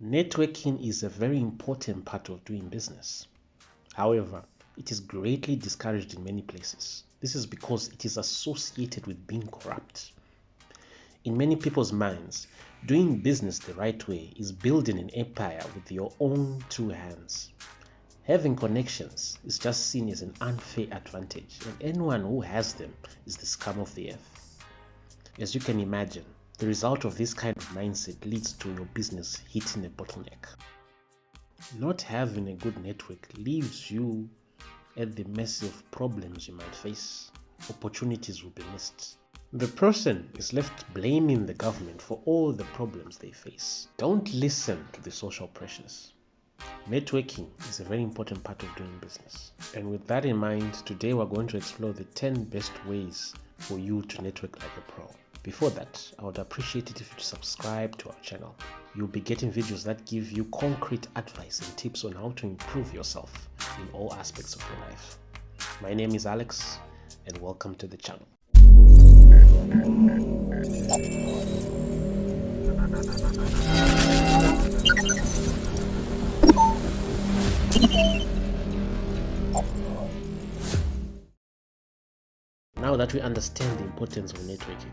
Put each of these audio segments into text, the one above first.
Networking is a very important part of doing business. However, it is greatly discouraged in many places. This is because it is associated with being corrupt. In many people's minds, doing business the right way is building an empire with your own two hands. Having connections is just seen as an unfair advantage, and anyone who has them is the scum of the earth. As you can imagine, the result of this kind of mindset leads to your business hitting a bottleneck. Not having a good network leaves you at the mercy of problems you might face. Opportunities will be missed. The person is left blaming the government for all the problems they face. Don't listen to the social pressures. Networking is a very important part of doing business. And with that in mind, today we're going to explore the 10 best ways for you to network like a pro. Before that, I would appreciate it if you subscribe to our channel. You'll be getting videos that give you concrete advice and tips on how to improve yourself in all aspects of your life. My name is Alex, and welcome to the channel. Now that we understand the importance of networking,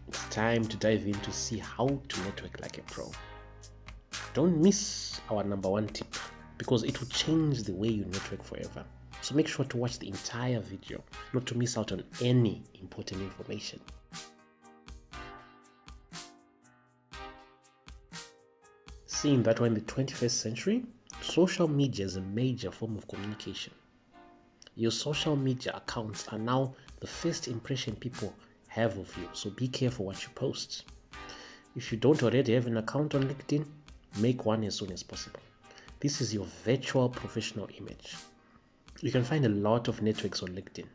it's time to dive in to see how to network like a pro. Don't miss our number one tip, because it will change the way you network forever. So make sure to watch the entire video, not to miss out on any important information. Seeing that we're in the 21st century, social media is a major form of communication. Your social media accounts are now the first impression people have of you, so be careful what you post. If you don't already have an account on LinkedIn, make one as soon as possible. This is your virtual professional image. You can find a lot of networks on LinkedIn,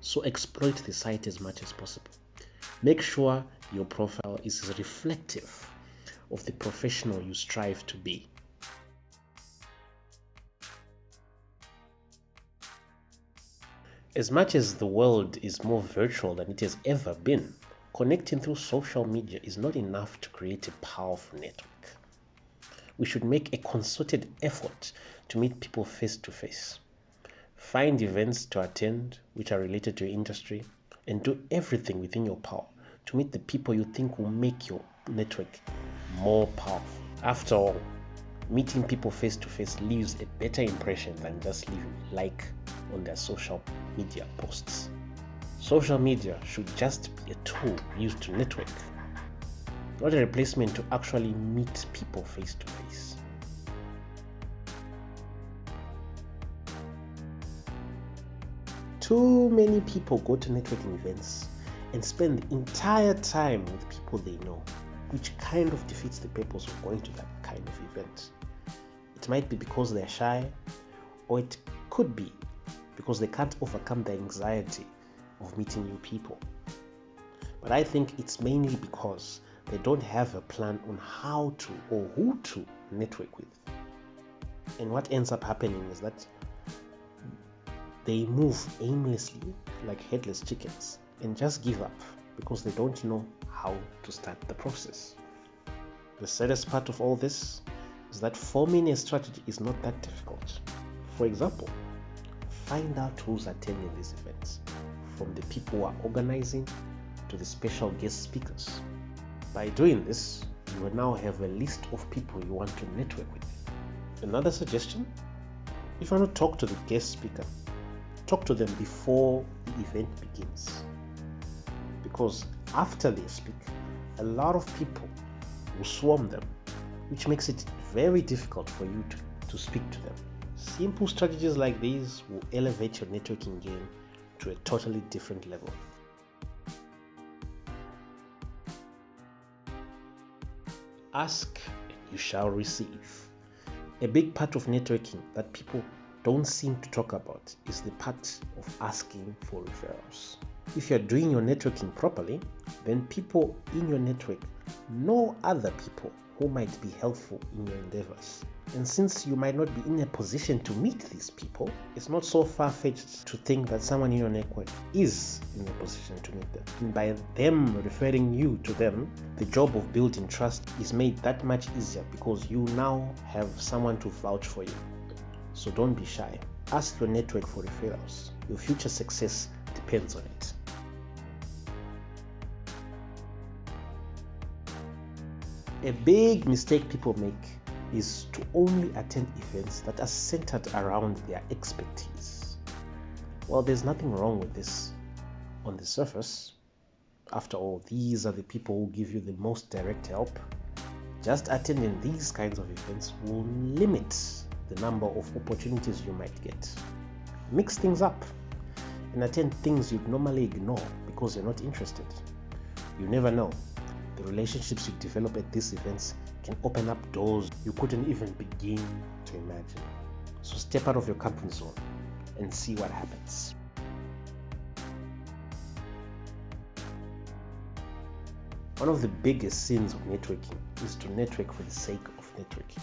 so exploit the site as much as possible. Make sure your profile is reflective of the professional you strive to be. As much as the world is more virtual than it has ever been, connecting through social media is not enough to create a powerful network. We should make a concerted effort to meet people face to face. Find events to attend which are related to your industry, and do everything within your power to meet the people you think will make your network more powerful. After all, meeting people face to face leaves a better impression than just leaving like on their social media posts. Social media should just be a tool used to network, not a replacement to actually meet people face to face. Too many people go to networking events and spend the entire time with people they know, which kind of defeats the purpose of going to that kind of event. It might be because they're shy, or it could be because they can't overcome the anxiety of meeting new people. But I think it's mainly because they don't have a plan on how to or who to network with. And what ends up happening is that they move aimlessly like headless chickens and just give up because they don't know how to start the process. The saddest part of all this is that forming a strategy is not that difficult. For example, find out who's attending these events, from the people who are organizing to the special guest speakers. By doing this, you will now have a list of people you want to network with. Another suggestion: if you want to talk to the guest speaker, talk to them before the event begins. Because after they speak, a lot of people will swarm them, which makes it very difficult for you to speak to them. Simple strategies like these will elevate your networking game to a totally different level. Ask and you shall receive. A big part of networking that people don't seem to talk about is the part of asking for referrals. If you're doing your networking properly, then people in your network know other people who might be helpful in your endeavors. And since you might not be in a position to meet these people, it's not so far-fetched to think that someone in your network is in a position to meet them. And by them referring you to them, the job of building trust is made that much easier because you now have someone to vouch for you. So don't be shy. Ask your network for referrals. Your future success depends on it. A big mistake people make is to only attend events that are centered around their expertise. Well, there's nothing wrong with this on the surface. After all, these are the people who give you the most direct help. Just attending these kinds of events will limit the number of opportunities you might get. Mix things up and attend things you'd normally ignore because you're not interested. You never know. The relationships you develop at these events can open up doors you couldn't even begin to imagine. So step out of your comfort zone and see what happens. One of the biggest sins of networking is to network for the sake of networking.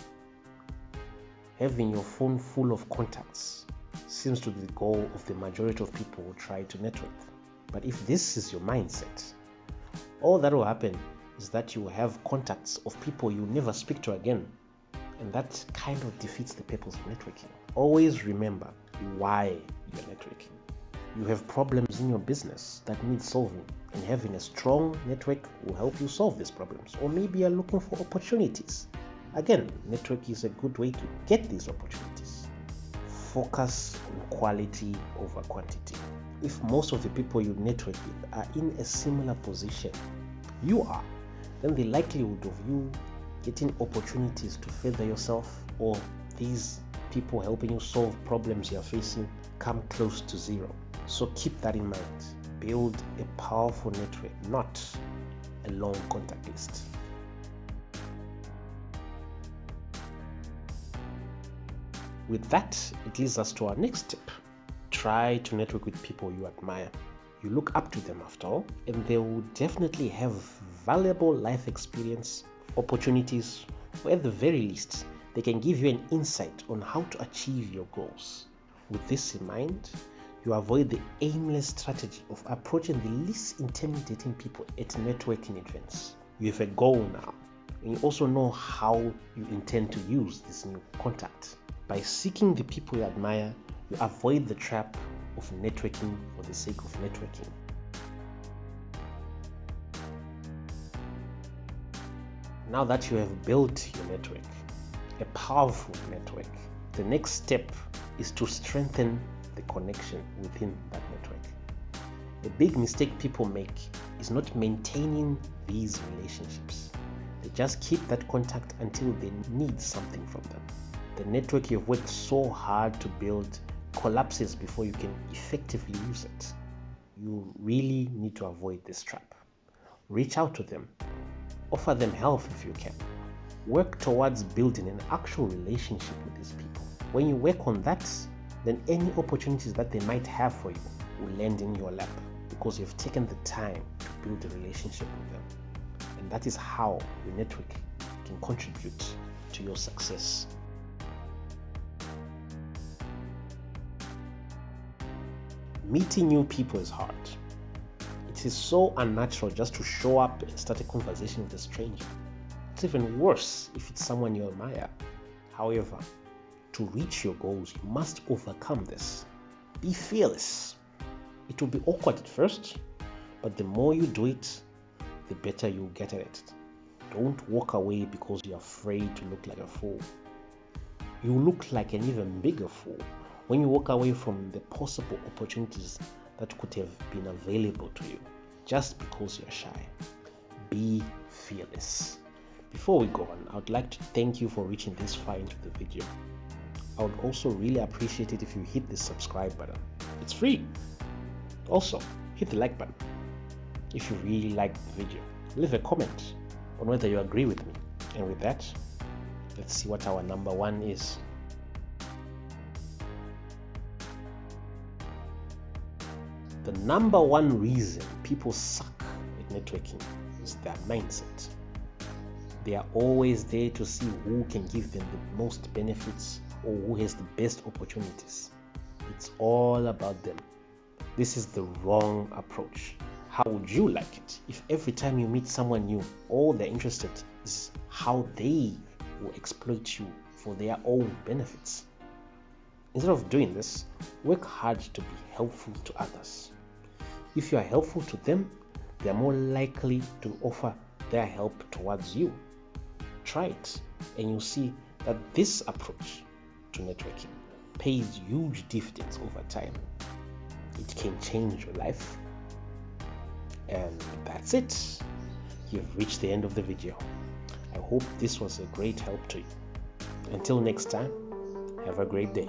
Having your phone full of contacts seems to be the goal of the majority of people who try to network. But if this is your mindset, all that will happen is that you will have contacts of people you never speak to again. And that kind of defeats the purpose of networking. Always remember why you're networking. You have problems in your business that need solving, and having a strong network will help you solve these problems. Or maybe you're looking for opportunities. Again, network is a good way to get these opportunities. Focus on quality over quantity. If most of the people you network with are in a similar position you are, then the likelihood of you getting opportunities to further yourself or these people helping you solve problems you're facing come close to zero. So keep that in mind. Build a powerful network, not a long contact list. With that, it leads us to our next tip. Try to network with people you admire. You look up to them after all, and they will definitely have valuable life experience, opportunities, or at the very least, they can give you an insight on how to achieve your goals. With this in mind, you avoid the aimless strategy of approaching the least intimidating people at networking events. You have a goal now, and you also know how you intend to use this new contact. By seeking the people you admire, you avoid the trap of networking for the sake of networking. Now that you have built your network, a powerful network, the next step is to strengthen the connection within that network. A big mistake people make is not maintaining these relationships. They just keep that contact until they need something from them. The network you've worked so hard to build collapses before you can effectively use it. You really need to avoid this trap. Reach out to them. Offer them help if you can. Work towards building an actual relationship with these people. When you work on that, then any opportunities that they might have for you will land in your lap because you've taken the time to build a relationship with them. And that is how your network can contribute to your success. Meeting new people is hard. It is so unnatural just to show up and start a conversation with a stranger. It's even worse if it's someone you admire. However, to reach your goals, you must overcome this. Be fearless. It will be awkward at first, but the more you do it, the better you'll get at it. Don't walk away because you're afraid to look like a fool. You look like an even bigger fool when you walk away from the possible opportunities that could have been available to you just because you're shy. Be fearless. Before we go on, I would like to thank you for reaching this far into the video. I would also really appreciate it if you hit the subscribe button. It's free. Also, hit the like button. If you really liked the video, leave a comment on whether you agree with me. And with that, let's see what our number one is. The number one reason people suck at networking is their mindset. They are always there to see who can give them the most benefits or who has the best opportunities. It's all about them. This is the wrong approach. How would you like it if every time you meet someone new, all they're interested is how they will exploit you for their own benefits? Instead of doing this, work hard to be helpful to others. If you are helpful to them, they are more likely to offer their help towards you. Try it, and you'll see that this approach to networking pays huge dividends over time. It can change your life. And that's it. You've reached the end of the video. I hope this was a great help to you. Until next time, have a great day.